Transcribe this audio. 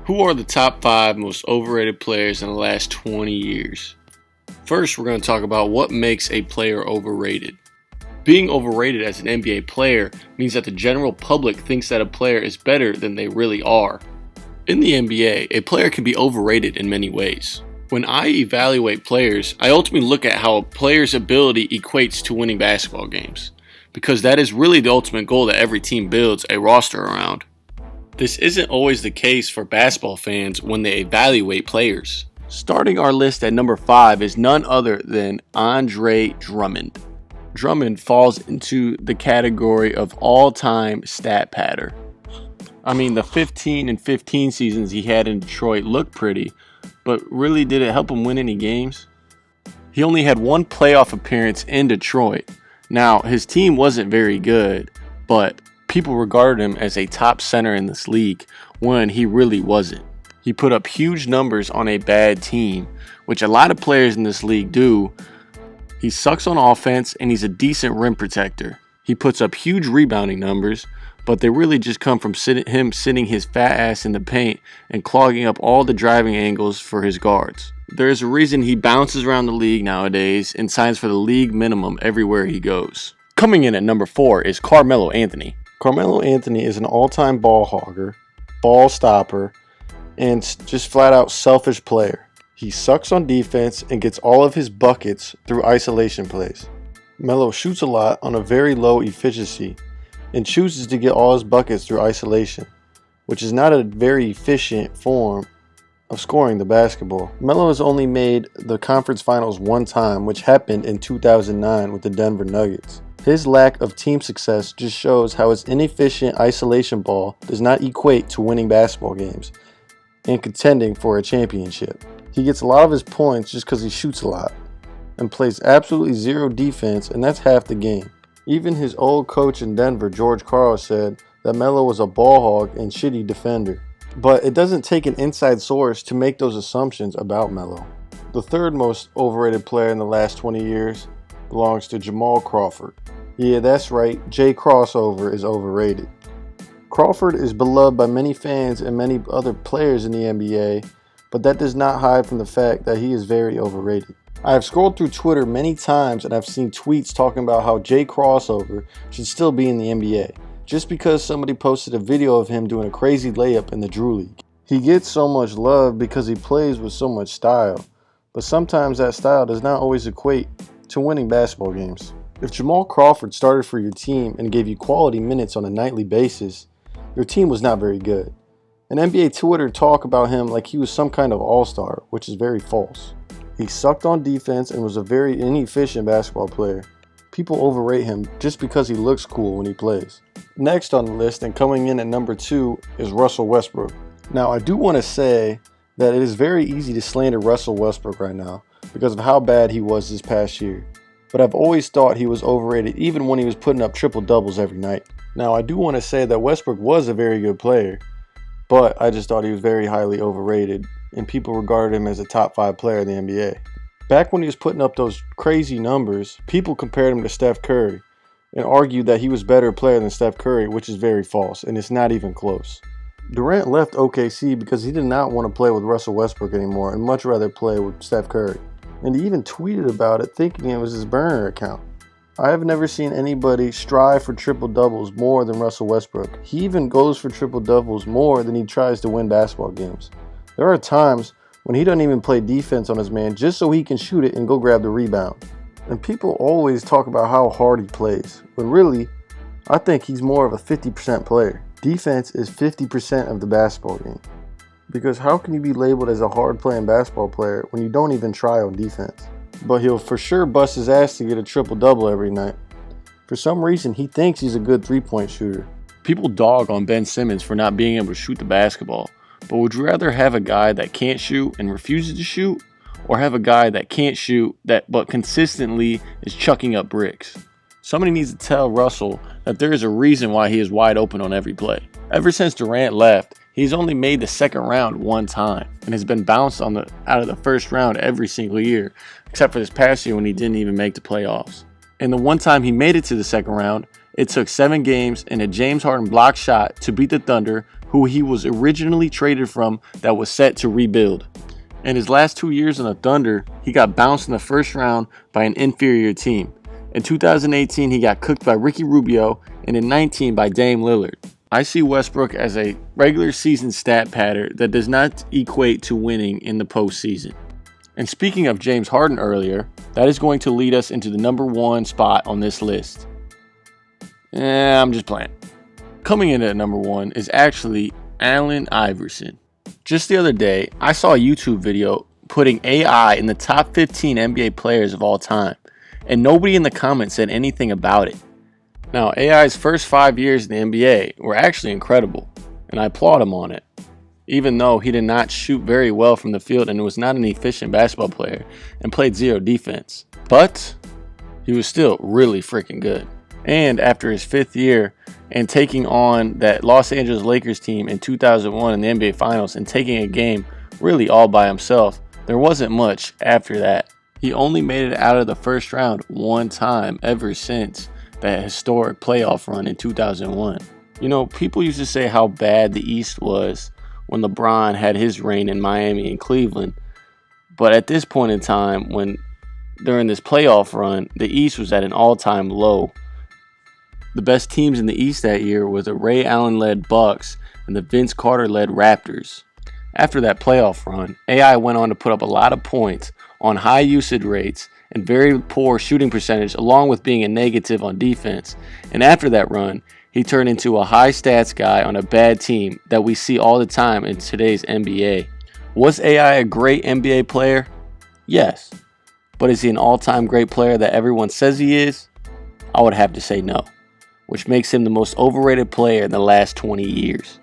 Who are the top 5 most overrated players in the last 20 years? First, we're going to talk about what makes a player overrated. Being overrated as an NBA player means that the general public thinks that a player is better than they really are. In the NBA, a player can be overrated in many ways. When I evaluate players, I ultimately look at how a player's ability equates to winning basketball games, because that is really the ultimate goal that every team builds a roster around. This isn't always the case for basketball fans when they evaluate players. Starting our list at number 5 is none other than Andre Drummond. Drummond falls into the category of all-time stat patter. I mean, the 15 and 15 seasons he had in Detroit looked pretty, but really did it help him win any games? He only had one playoff appearance in Detroit. Now, his team wasn't very good, but people regarded him as a top center in this league when he really wasn't. He put up huge numbers on a bad team, which a lot of players in this league do. He sucks on offense and he's a decent rim protector. He puts up huge rebounding numbers, but they really just come from him sitting his fat ass in the paint and clogging up all the driving angles for his guards. There's a reason he bounces around the league nowadays and signs for the league minimum everywhere he goes. Coming in at number 4 is Carmelo Anthony. Carmelo Anthony is an all-time ball hogger, ball stopper, and just flat out selfish player. He sucks on defense and gets all of his buckets through isolation plays. Melo shoots a lot on a very low efficiency and chooses to get all his buckets through isolation, which is not a very efficient form of scoring the basketball. Melo has only made the conference finals one time, which happened in 2009 with the Denver Nuggets. His lack of team success just shows how his inefficient isolation ball does not equate to winning basketball games and contending for a championship. He gets a lot of his points just because he shoots a lot and plays absolutely zero defense, and that's half the game. Even his old coach in Denver, George Karl, said that Melo was a ball hog and shitty defender. But it doesn't take an inside source to make those assumptions about Melo. The third most overrated player in the last 20 years belongs to Jamal Crawford. Yeah, that's right, Jay Crossover is overrated. Crawford is beloved by many fans and many other players in the NBA, but that does not hide from the fact that he is very overrated. I have scrolled through Twitter many times and I've seen tweets talking about how Jay Crossover should still be in the NBA, just because somebody posted a video of him doing a crazy layup in the Drew League. He gets so much love because he plays with so much style, but sometimes that style does not always equate to winning basketball games. If Jamal Crawford started for your team and gave you quality minutes on a nightly basis, your team was not very good. And NBA Twitter talk about him like he was some kind of all-star, which is very false. He sucked on defense and was a very inefficient basketball player. People overrate him just because he looks cool when he plays. Next on the list and coming in at number 2 is Russell Westbrook. Now, I do want to say that it is very easy to slander Russell Westbrook right now because of how bad he was this past year. But I've always thought he was overrated even when he was putting up triple doubles every night. Now, I do want to say that Westbrook was a very good player, but I just thought he was very highly overrated and people regarded him as a top 5 player in the NBA. Back when he was putting up those crazy numbers, people compared him to Steph Curry and argued that he was a better player than Steph Curry, which is very false, and it's not even close. Durant left OKC because he did not want to play with Russell Westbrook anymore and much rather play with Steph Curry. And he even tweeted about it thinking it was his burner account. I have never seen anybody strive for triple-doubles more than Russell Westbrook. He even goes for triple-doubles more than he tries to win basketball games. There are times when he doesn't even play defense on his man just so he can shoot it and go grab the rebound. And people always talk about how hard he plays, when really, I think he's more of a 50% player. Defense is 50% of the basketball game. Because how can you be labeled as a hard-playing basketball player when you don't even try on defense? But he'll for sure bust his ass to get a triple-double every night. For some reason, he thinks he's a good three-point shooter. People dog on Ben Simmons for not being able to shoot the basketball, but would you rather have a guy that can't shoot and refuses to shoot, or have a guy that can't shoot but consistently is chucking up bricks? Somebody needs to tell Russell that there is a reason why he is wide open on every play. Ever since Durant left, he's only made the second round one time and has been bounced out of the first round every single year, except for this past year when he didn't even make the playoffs. And the one time he made it to the second round, It took 7 games and a James Harden block shot to beat the Thunder, who he was originally traded from, that was set to rebuild. In his last 2 years on the Thunder, he got bounced in the first round by an inferior team. In 2018, he got cooked by Ricky Rubio, and in 19 by Dame Lillard. I see Westbrook as a regular season stat pattern that does not equate to winning in the postseason. And speaking of James Harden earlier, that is going to lead us into the number 1 spot on this list. I'm just playing. Coming in at number 1 is actually Allen Iverson. Just the other day, I saw a YouTube video putting AI in the top 15 NBA players of all time, and nobody in the comments said anything about it. Now, AI's first 5 years in the NBA were actually incredible, and I applaud him on it, even though he did not shoot very well from the field and was not an efficient basketball player and played zero defense. But he was still really freaking good. And after his 5th year and taking on that Los Angeles Lakers team in 2001 in the NBA Finals and taking a game really all by himself, there wasn't much after that. He only made it out of the first round 1 time ever since that historic playoff run in 2001. You know, people used to say how bad the East was when LeBron had his reign in Miami and Cleveland. But at this point in time, during this playoff run, the East was at an all-time low. The best teams in the East that year were the Ray Allen-led Bucks and the Vince Carter-led Raptors. After that playoff run, AI went on to put up a lot of points on high usage rates and very poor shooting percentage, along with being a negative on defense. And after that run, he turned into a high stats guy on a bad team that we see all the time in today's NBA. Was AI a great NBA player? Yes. But is he an all-time great player that everyone says he is? I would have to say no, which makes him the most overrated player in the last 20 years.